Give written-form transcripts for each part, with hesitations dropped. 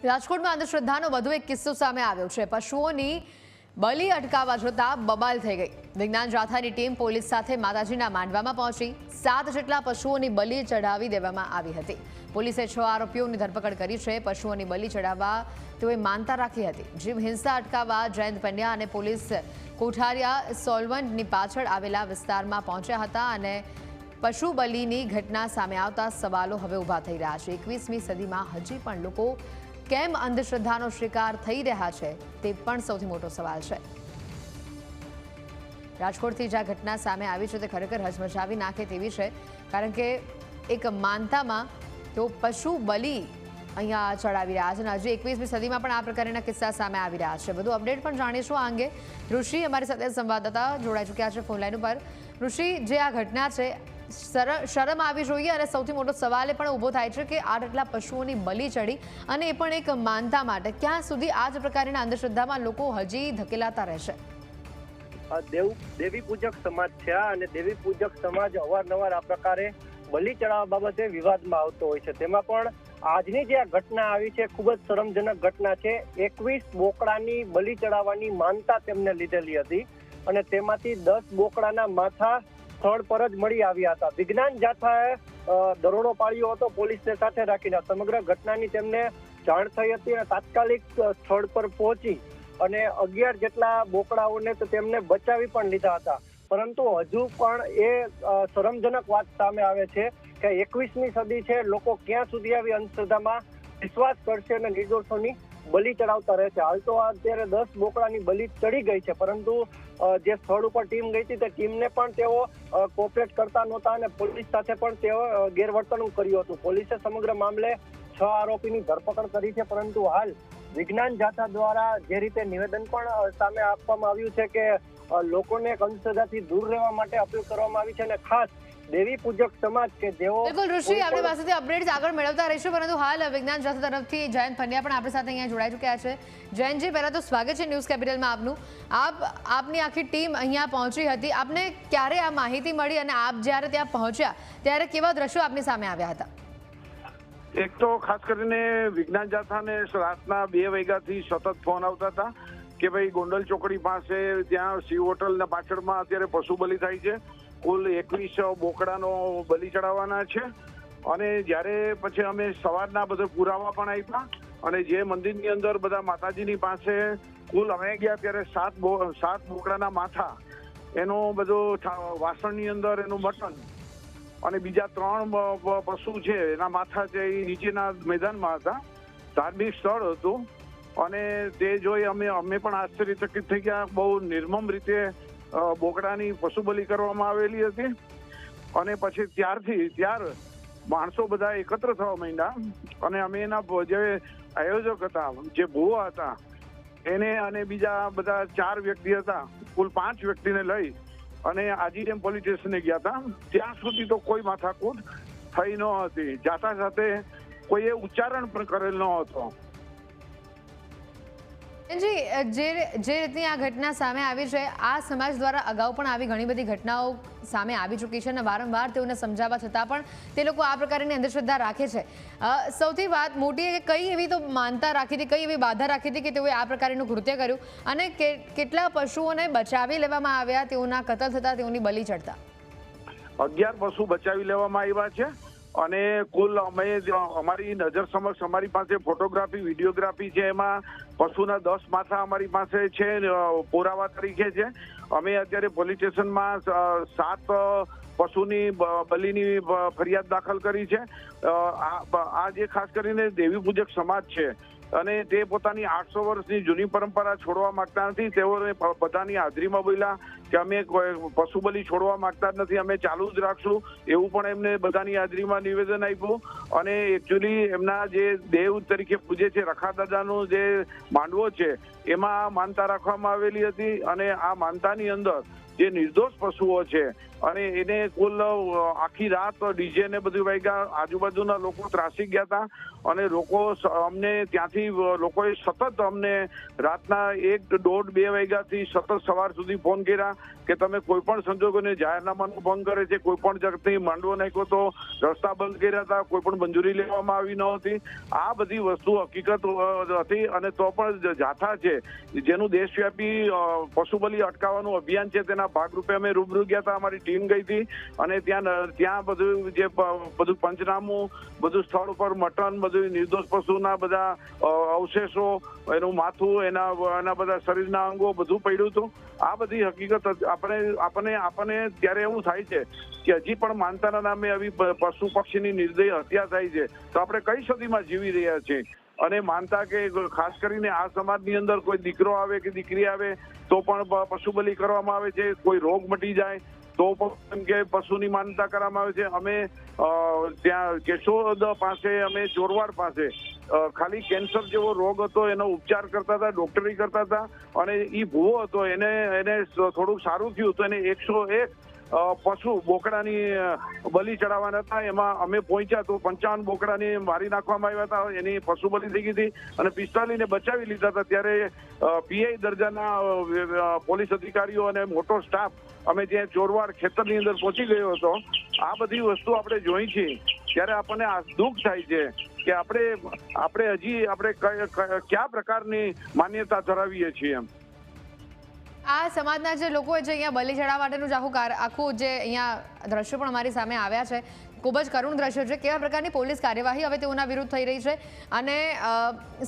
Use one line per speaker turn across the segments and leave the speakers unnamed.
રાજકોટમાં અંધશ્રદ્ધાનો વધુ એક કિસ્સો સામે આવ્યો છે। પશુઓની બલિ અટકાવવા જતા બબાલ થઈ ગઈ। વિજ્ઞાન જાથાની ટીમ પોલીસ સાથે માતાજીના માંડવામાં પહોંચી 7 જેટલા પશુઓની બલિ ચઢાવી દેવામાં આવી હતી। પોલીસે 6 આરોપીઓની ધરપકડ કરી છે। પશુઓની બલિ ચઢાવવા તેઓએ માનતા રાખી હતી। જીવ હિંસા અટકાવવા જયંત પંડ્યા અને પોલીસ કોઠારિયા સોલવન્ટની પાછળ આવેલા વિસ્તારમાં પહોંચ્યા હતા અને પશુ બલિની ઘટના સામે આવતા સવાલો હવે ઊભા થઈ રહ્યા છે। 21મી સદીમાં હજી પણ લોકો કેમ અંધશ્રદ્ધાનો શિકાર થઈ રહ્યા છે તે પણ સૌથી મોટો સવાલ છે। રાજકોટથી જે ઘટના સામે આવી છે તે ખરેખર હચમચાવી નાખે તેવી છે, કારણ કે એક માનતામાં તો પશુ બલિ અહીંયા ચડાવી રહ્યા છે અને હજી 21મી સદીમાં પણ આ પ્રકારના કિસ્સા સામે આવી રહ્યા છે। વધુ અપડેટ પણ જાણીશું આ અંગે। ઋષિ અમારી સાથે સંવાદદાતા જોડાઈ ચૂક્યા છે ફોનલાઈન ઉપર। ઋષિ, જે આ ઘટના છે, શરમ આવી જોઈએ અને સૌથી મોટો સવાલ એ પણ ઊભો થાય છે કે આટલા પશુઓની બલિ ચડી અને એ પણ એક માનતા માટે, ક્યાં સુધી આ જ પ્રકારના અંધશ્રદ્ધામાં લોકો હજી ધકેલાતા રહેશે?
દેવી પૂજક સમાજ છે અને દેવી પૂજક સમાજ અવારનવાર આ પ્રકારે બલિ ચડાવવા બાબતે વિવાદમાં આવતો હોય છે। તેમાં પણ આજની જે આ ઘટના આવી છે ખૂબ જ શરમજનક ઘટના છે। 21 બોકડાની બલિ ચડાવવાની માનતા તેમને લીધેલી હતી અને તેમાંથી 10 બોકડાના માથા સ્થળ પર જ મળી આવ્યા હતા। વિજ્ઞાન જાથાએ દરોડો પાડ્યો હતો પોલીસને સાથે રાખીને। સમગ્ર ઘટનાની તેમને જાણ થઈ હતી અને તાત્કાલિક સ્થળ પર પહોંચી અને 11 જેટલા બોકડાઓને તો તેમને બચાવી પણ લીધા હતા। પરંતુ હજુ પણ એ શરમજનક વાત સામે આવે છે કે 21મી સદી છે, લોકો ક્યાં સુધી આવી અંધશ્રદ્ધામાં વિશ્વાસ કરશે અને નિર્દોષોની બલિ ચડાવતા રહે છે। હાલ તો અત્યારે 10 બોકડાની બલિ ચડી ગઈ છે, પરંતુ જે સ્થળ ઉપર ટીમ ગઈ હતી તે ટીમને પણ તેઓ કોઓપરેટ કરતા નહોતા અને પોલીસ સાથે પણ તેઓ ગેરવર્તણૂક કર્યું હતું। પોલીસે સમગ્ર મામલે 6 આરોપીની ધરપકડ કરી છે, પરંતુ હાલ વિજ્ઞાન જાથા દ્વારા જે રીતે નિવેદન પણ સામે આપવામાં આવ્યું છે કે લોકોને અંધશ્રદ્ધાથી દૂર રહેવા માટે અપીલ કરવામાં આવી છે અને ખાસ દેવી પૂજક સમાજ કે જેઓ
બિલકુલ ઋષિ, આપણી પાસેથી અપડેટ્સ આગળ મેળવતા રહીશું, પરંતુ હાલ વિજ્ઞાન જાથા તરફથી જયંત પંડ્યા પણ આપણી સાથે અહીંયા જોડાઈ ચૂક્યા છે। જયંતજી, પહેલા તો સ્વાગત છે ન્યૂઝ કેપિટલમાં આપનું। આપની આખી ટીમ અહીંયા પહોંચી હતી, આપને ક્યારે આ માહિતી મળી અને આપ જ્યારે ત્યાં પહોંચ્યા ત્યારે કેવા દ્રશ્યો આપની સામે આવ્યા હતા?
એક તો ખાસ કરીને વિજ્ઞાન જાથાને રાતના 2 વાગ્યાથી સતત ફોન આવતા હતા કે ભાઈ ગોંડલ ચોકડી પાસે ત્યાં શિવ હોટલના પાછળમાં અત્યારે પશુ બલિ થાય છે, કુલ 21 બોકડાનો બલિ ચડાવવાના છે। અને જ્યારે પછી અમે સવારના બધા પુરાવા પણ આપ્યા અને જે મંદિરની અંદર બધા માતાજીની પાસે કુલ અમે ગયા ત્યારે 7 બોકડાના માથા, એનો બધો વાસણની અંદર એનું મટન અને બીજા 3 પશુ છે એના માથા છે એ નીચેના મેદાનમાં હતા। ધાર્મિક સ્થળ હતું અને તે જોઈ અમે પણ આશ્ચર્યચકિત થઈ ગયા। બહુ નિર્મમ રીતે બોકડાની પશુ બલિ કરવામાં આવેલી હતી અને પછી ત્યાર માણસો બધા એકત્ર થવા માંડ્યા અને અમે એના જે આયોજક હતા, જે ભુવા હતા, એને અને બીજા બધા 4 વ્યક્તિ હતા, કુલ 5 વ્યક્તિને લઈ અને આજીડેમ પોલીસ સ્ટેશને ગયા હતા। ત્યાં સુધી તો કોઈ માથાકૂટ થઈ ન હતી, જાથા સાથે કોઈએ ઉચ્ચારણ પણ કરેલ ન હતો।
જી, જે રીતની આ ઘટના સામે આવી છે, આ સમાજ દ્વારા અગાઉ પણ આવી ઘણી બધી ઘટનાઓ સામે આવી ચૂકી છે અને વારંવાર તેઓને સમજાવવા છતાં પણ તે લોકો આ પ્રકારની અંધશ્રદ્ધા રાખે છે। સૌથી વાત મોટી કે કઈ એવી તો માનતા રાખી હતી, કઈ એવી બાધા રાખી હતી કે તેઓએ આ પ્રકારનું કૃત્ય કર્યું અને કેટલા પશુઓને બચાવી લેવામાં આવ્યા, તેઓના કતલ થતા, તેઓની બલિ ચડતા?
11 પશુ બચાવી લેવામાં આવ્યા છે અને કુલ અમારી નજર સમક્ષ અમારી પાસે ફોટોગ્રાફી, વિડીયોગ્રાફી છે, એમાં પશુના 10 માથા અમારી પાસે છે, પુરાવા તરીકે છે। અમે અત્યારે પોલીસ સ્ટેશનમાં 7 પશુની બલિની ફરિયાદ દાખલ કરી છે। આ જે ખાસ કરીને દેવી પૂજક સમાજ છે અને તે પોતાની 800 વર્ષની જૂની પરંપરા છોડવા માંગતા નથી। તેઓને બધાની હાજરીમાં બોલ્યા કે અમે પશુ બલિ છોડવા માંગતા જ નથી, અમે ચાલુ જ રાખશું, એવું પણ એમને બધાની હાજરીમાં નિવેદન આપ્યું। અને એકચ્યુઅલી એમના જે દેવ તરીકે પૂજે છે રખા દાદાનો જે માંડવો છે એમાં માનતા રાખવામાં આવેલી હતી અને આ માનતાની અંદર જે નિર્દોષ પશુઓ છે અને એને કુલ આખી રાત ડીજે ને બધું વાગ્યા, આજુબાજુના લોકો ત્રાસી ગયા હતા અને લોકો અમને ત્યાંથી લોકોએ સતત અમને રાતના 1-1.5-2 વાગ્યાથી સતત સવાર સુધી ફોન કર્યા કે તમે કોઈ પણ સંજોગોને જાહેરનામાનો ભંગ કરે છે, કોઈ પણ જાતની માંડવો નાખ્યો તો રસ્તા બંધ કર્યા હતા, કોઈ પણ મંજૂરી લેવામાં આવી ન હતી. આ બધી વસ્તુ હકીકત હતી અને તો પણ જાથા છે જેનું દેશવ્યાપી પશુ બલિ અટકાવવાનું અભિયાન છે તેના ભાગરૂપે અમે રૂબરૂ ગયા હતા, અમારી ટીમ ગઈ હતી અને ત્યાં બધું જે બધું પંચનામું, બધું સ્થળ ઉપર મટન, બધું નિર્દોષ પશુના બધા અવશેષો, એનું માથું, એના બધા શરીરના અંગો બધું પડ્યું હતું. આ બધી હકીકત આપણને ત્યારે એવું થાય છે કે હજી પણ માનતાના નામે આવી પશુ પક્ષીની નિર્દય હત્યા થાય છે તો આપણે કઈ સદીમાં જીવી રહ્યા છીએ. અને માનતા કે ખાસ કરીને આ સમાજની અંદર કોઈ દીકરો આવે કે દીકરી આવે તો પણ પશુ બલિ કરવામાં આવે છે, કોઈ રોગ મટી જાય તો પણ કે પશુની માનતા કરવામાં આવે છે. અમે ત્યાં કેશોદ પાસે, અમે ચોરવાડ પાસે ખાલી કેન્સર જેવો રોગ હતો એનો ઉપચાર કરતા હતા, ડોક્ટરી કરતા હતા અને એ ભૂવો હતો એને થોડુંક સારું થયું તો એને 101 પશુ બોકડાની બલિ ચડાવવાના હતા. એમાં અમે પહોંચ્યા તો 55 બોકડાને મારી નાખવામાં આવ્યા હતા, એની પશુ બલિ થઈ ગઈ હતી અને 45 ને બચાવી લીધા હતા. ત્યારે પીઆઈ દરજાના પોલીસ અધિકારીઓ અને મોટો સ્ટાફ અમે ત્યાં ચોરવાડ ખેતરની અંદર પહોંચી ગયો હતો. આ બધી વસ્તુ આપણે જોઈ છે ત્યારે આપણને આ દુઃખ થાય છે કે આપણે હજી કયા પ્રકારની માન્યતા ધરાવીએ છીએ એમ.
આ સમાજના જે લોકો છે અહીંયા બલિ ચડાવવા માટેનું જ આખું જે અહીંયા દ્રશ્યો પણ અમારી સામે આવ્યા છે, ખૂબ જ કરુણ દ્રશ્યો છે. કેવા પ્રકારની પોલીસ કાર્યવાહી હવે તેઓના વિરુદ્ધ થઈ રહી છે અને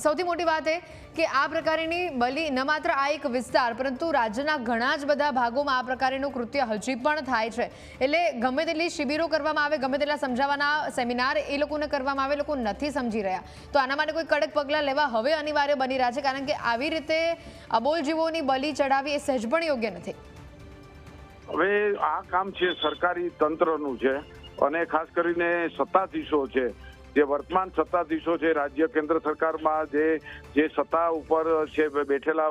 સૌથી મોટી વાત એ કે આ પ્રકારની બલિ ન માત્ર આ એક વિસ્તાર પરંતુ રાજ્યના ઘણા જ બધા ભાગોમાં આ પ્રકારનું કૃત્ય હજી પણ થાય છે. એટલે ગમે તેટલી શિબિરો કરવામાં આવે, ગમે તેટલા સમજાવવાના સેમિનાર એ લોકોને કરવામાં આવે, લોકો નથી સમજી રહ્યા. તો આના માટે કોઈ કડક પગલાં લેવા હવે અનિવાર્ય બની રહ્યા છે કારણ કે આવી રીતે અબોલ જીવોની બલિ ચડાવી એ સહેજ પણ યોગ્ય નથી.
હવે આ કામ છે સરકારી તંત્રનું છે અને ખાસ કરીને સત્તાધીશો છે, જે વર્તમાન સત્તાધીશો છે રાજ્ય કેન્દ્ર સરકારમાં જે સત્તા ઉપર છે બેઠેલા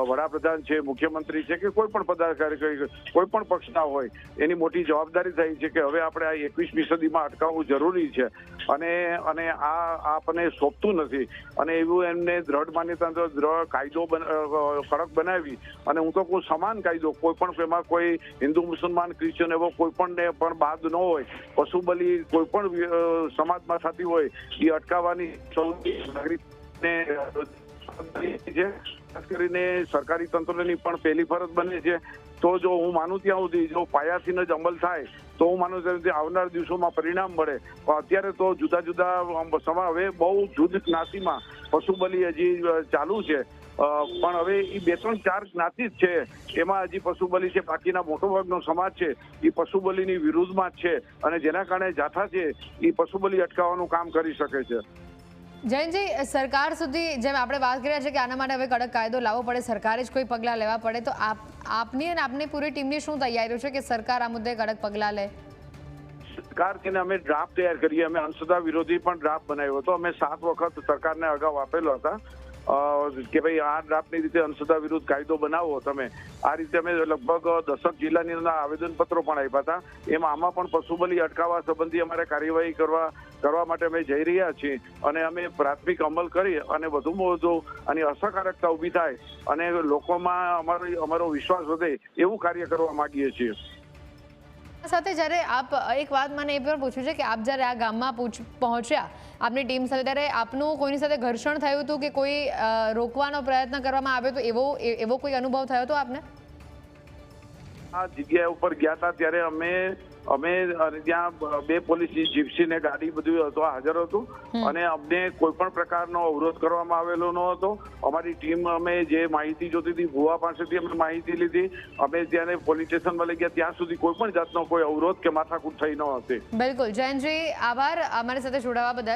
વડાપ્રધાન છે, મુખ્યમંત્રી છે કે કોઈ પણ પદાધિકારી, કોઈ પણ પક્ષના હોય, એની મોટી જવાબદારી થઈ છે કે હવે આપણે આ 21મી સદીમાં અટકાવવું જરૂરી છે અને આ આપણને સોંપતું નથી અને એવું એમને દ્રઢ માન્યતા દ્રઢ કાયદો કડક બનાવી અને હું તો કોઈ સમાન કાયદો, કોઈ પણ એમાં કોઈ હિન્દુ, મુસલમાન, ક્રિશ્ચન એવો કોઈ પણ બાદ ન હોય. પશુ બલિ કોઈ પણ સમાજમાં થતી હોય એ અટકાવવાની સૌથી નાગરિકને છે. ખાસ કરીને સરકારી તંત્રની પણ પહેલી ફરજ બને છે. તો જો હું માનું ત્યાં સુધી જો પાયાથી જ અમલ થાય તો હું માનું ત્યાં સુધી આવનાર દિવસોમાં પરિણામ મળે. પણ અત્યારે તો જુદા જુદા હવે બહુ જુદ જ્ઞાતિમાં પશુ બલિ હજી ચાલુ છે પણ હવે એ 2-3-4 જ્ઞાતિ જ છે એમાં હજી પશુ બલિ છે. બાકીના મોટો ભાગનો સમાજ છે એ પશુ બલિની વિરુદ્ધમાં જ છે અને જેના કારણે જાથા છે એ પશુ બલિ અટકાવવાનું કામ કરી શકે છે.
જયંતજી, સરકાર સુધી જેમ આપણે વાત કર્યા છે કે આના માટે હવે કડક કાયદો લાવવો પડે, સરકારે જ કોઈ પગલાં લેવા પડે, તો આપની અને આપની પૂરી ટીમની શું તૈયારીઓ છે કે સરકાર આ મુદ્દે કડક પગલાં લે?
સરકાર તેને અમે ડ્રાફ્ટ તૈયાર કરીએ, અમે અંધશ્રદ્ધા વિરોધી પણ ડ્રાફ્ટ બનાવ્યો હતો. અમે 7 વખત સરકારને અગાઉ આપેલો હતા કે ભાઈ આ ડ્રાફ્ટની રીતે અંધશ્રદ્ધા વિરુદ્ધ કાયદો બનાવો તમે. આ રીતે અમે લગભગ 10 જિલ્લાની અંદર આવેદનપત્રો પણ આપ્યા હતા. એમાં આમાં પણ પશુ બલિ અટકાવવા સંબંધી અમારે કાર્યવાહી કરવા માટે અમે જઈ રહ્યા છીએ અને અમે પ્રાથમિક અમલ કરી અને વધુમાં વધુ આની અસરકારકતા ઊભી થાય અને લોકોમાં અમારો વિશ્વાસ વધે એવું કાર્ય કરવા માંગીએ છીએ.
સાથે જ્યારે આપ એક વાત મને એ પણ પૂછ્યું છે કે આપ જ્યારે આ ગામમાં પહોંચ્યા આપની ટીમ સાથે ત્યારે આપનું કોઈની સાથે ઘર્ષણ થયું હતું કે કોઈ રોકવાનો પ્રયત્ન કરવામાં આવ્યો તો એવો કોઈ અનુભવ થયો હતો આપને?
આ જગ્યા ઉપર ગયા હતા ત્યારે અમે ત્યાં 2 પોલીસની જીપ્સી ને ગાડી બધું હાજર હતું અને અમને કોઈ પણ પ્રકારનો અવરોધ કરવામાં આવેલો ન હતો. અમારી ટીમ અમે જે માહિતી જોતી હતી ભુવા પાસેથી અમે માહિતી લીધી. અમે ત્યાં પોલીસ સ્ટેશનમાં લઈ ગયા ત્યાં સુધી કોઈ પણ જાતનો કોઈ અવરોધ કે માથાકૂટ થઈ ન હતી.
બિલકુલ જયંતજી, આભાર અમારી સાથે જોડાવા બદલ.